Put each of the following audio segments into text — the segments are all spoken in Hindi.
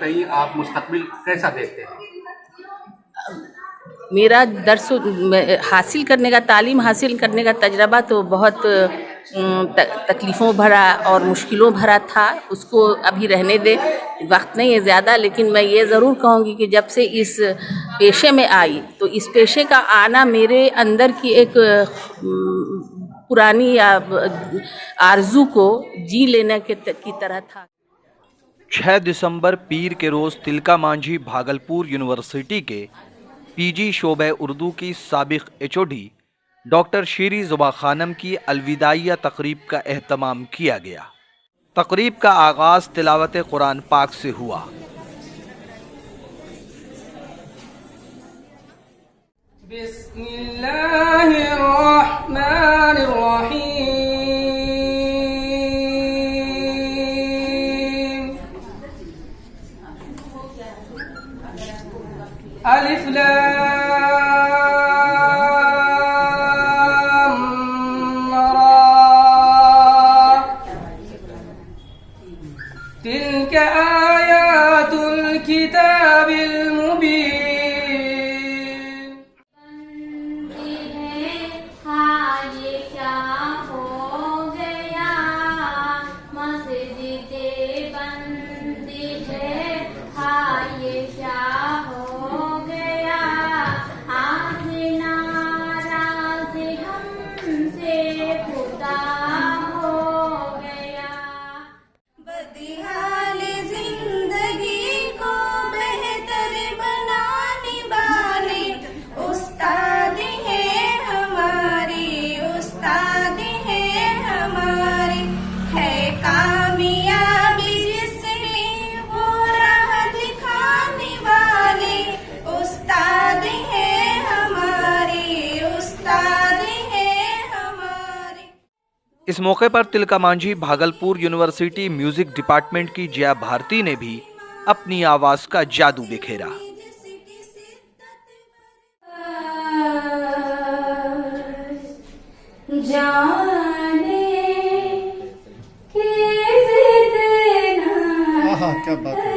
कहीं आप मुस्तकबिल कैसा देखते हैं? मेरा हासिल करने का तालीम हासिल करने का तजर्बा तो बहुत तकलीफ़ों भरा और मुश्किलों भरा था। उसको अभी रहने दें, वक्त नहीं है ज़्यादा, लेकिन मैं ये ज़रूर कहूँगी कि जब से इस पेशे में आई तो इस पेशे का आना मेरे अंदर की एक पुरानी आरज़ू को जी लेने की तरह था। 6 दिसंबर पीर के रोज़ तिलका मांझी भागलपुर यूनिवर्सिटी के पीजी शोबे उर्दू की साबिक एचओडी डॉक्टर शीरी ज़ुबा खानम की अलविदाइया तकरीब का एहतमाम किया गया। तकरीब का आगाज़ तिलावत कुरान पाक से हुआ। अलिफ लाम रा तिल्क आयातुल किताबिल मुबीन। इस मौके पर Tilka Manjhi Bhagalpur university music department की जया भारती ने भी अपनी आवाज का जादू बिखेरा। क्या बात है।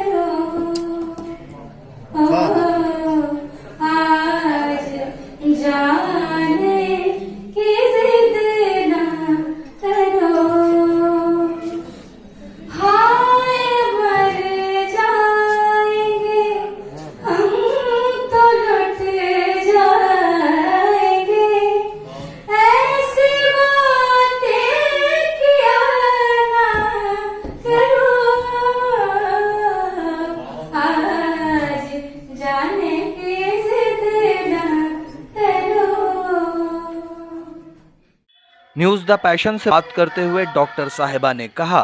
न्यूज़ द पैशन से बात करते हुए डॉक्टर साहिबा ने कहा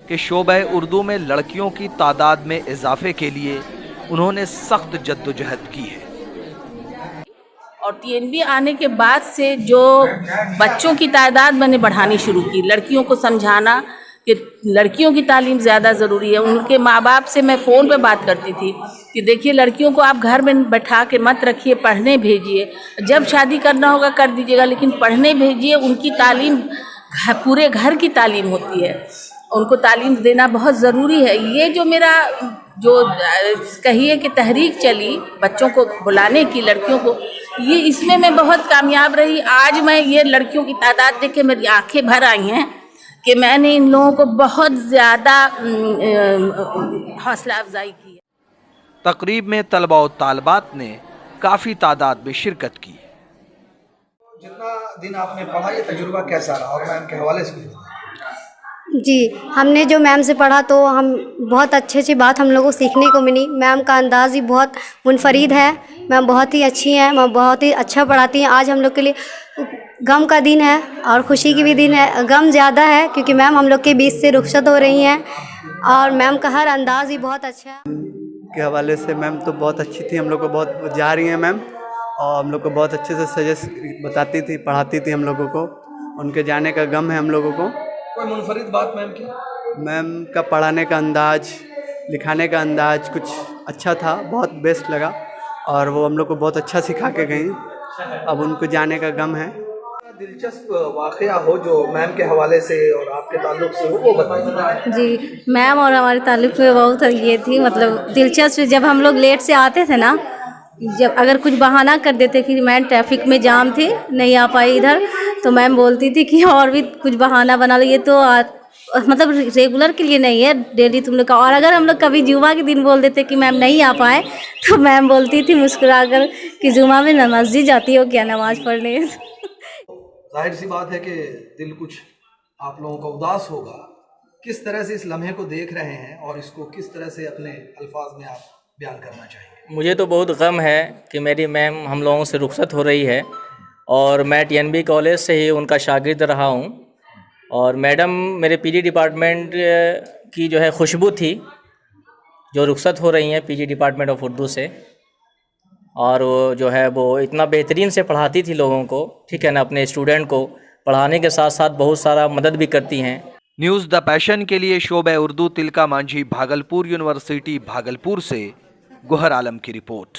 कि शोबे उर्दू में लड़कियों की तादाद में इजाफे के लिए उन्होंने सख्त जद्दोजहद की है और टीएनबी आने के बाद से जो बच्चों की तादाद मैंने बढ़ानी शुरू की, लड़कियों को समझाना कि लड़कियों की तालीम ज़्यादा ज़रूरी है। उनके माँ बाप से मैं फ़ोन पे बात करती थी कि देखिए लड़कियों को आप घर में बैठा के मत रखिए, पढ़ने भेजिए, जब शादी करना होगा कर दीजिएगा, लेकिन पढ़ने भेजिए। उनकी तालीम पूरे घर की तालीम होती है, उनको तालीम देना बहुत ज़रूरी है। ये जो मेरा जो कहिए कि तहरीक चली बच्चों को बुलाने की, लड़कियों को, ये इसमें मैं बहुत कामयाब रही। आज मैं ये लड़कियों की तादाद देख के मेरी आंखें भर आई हैं कि मैंने इन लोगों को बहुत ज़्यादा हौसला अफजाई की। तकरीब में तलबा और तालबात ने काफ़ी तादाद में शिरकत की। जितना दिन आपने पढ़ा ये तजुर्बा कैसा रहा और मैम के हवाले से? जी, हमने जो मैम से पढ़ा तो हम बहुत अच्छी बात हम लोगों को सीखने को मिली। मैम का अंदाज़ ही बहुत मुनफरिद है। मैम बहुत ही अच्छी हैं, मैम बहुत ही अच्छा पढ़ाती हैं। आज हम लोग के लिए गम का दिन है और खुशी की भी दिन है। गम ज़्यादा है क्योंकि मैम हम लोग के बीच से रुखसत हो रही हैं और मैम का हर अंदाज़ ही बहुत अच्छा है। के हवाले से मैम तो बहुत अच्छी थी, हम लोग को बहुत जा रही हैं मैम, और हम लोग को बहुत अच्छे से सजेस्ट बताती थी, पढ़ाती थी हम लोगों को। उनके जाने का गम है हम लोगों को। कोई मुनफरिद बात मैम की? मैम का पढ़ाने का अंदाज, लिखाने का अंदाज कुछ अच्छा था, बहुत बेस्ट लगा और वो हम लोग को बहुत अच्छा सिखा के गई। अब उनको जाने का गम है। दिलचस्प वाकया हो जो मैम के हवाले से और आपके ताल्लुक से हो वो बताइए। जी, मैम और हमारे ताल्लुक़ में बहुत ये थी, मतलब दिलचस्प। जब हम लोग लेट से आते थे ना, जब अगर कुछ बहाना कर देते कि मैम ट्रैफिक में जाम थे नहीं आ पाई इधर, तो मैम बोलती थी कि और भी कुछ बहाना बना लो, ये तो मतलब रेगुलर के लिए नहीं है, डेली तुम लोग का। और अगर हम लोग कभी जुमा के दिन बोल देते कि मैम नहीं आ पाए, तो मैम बोलती थी मुस्कुरा कर कि जुमा में मस्जिद जाती हो क्या नमाज़ पढ़ने। जाहिर सी बात है कि दिल कुछ आप लोगों का उदास होगा। किस तरह से इस लम्हे को देख रहे हैं और इसको किस तरह से अपने अल्फाज में आप बयान करना चाहेंगे? मुझे तो बहुत गम है कि मेरी मैम हम लोगों से रुखसत हो रही है, और मैं TNB कॉलेज से ही उनका शागिर्द रहा हूँ। और मैडम मेरे PG डिपार्टमेंट की जो है खुशबू थी, जो रुखसत हो रही हैं PG डिपार्टमेंट ऑफ उर्दू से। और वो जो है वो इतना बेहतरीन से पढ़ाती थी लोगों को, ठीक है ना, अपने स्टूडेंट को पढ़ाने के साथ साथ बहुत सारा मदद भी करती हैं। न्यूज़ द पैशन के लिए शोबे उर्दू तिलका मांझी भागलपुर यूनिवर्सिटी भागलपुर से गोहर आलम की रिपोर्ट।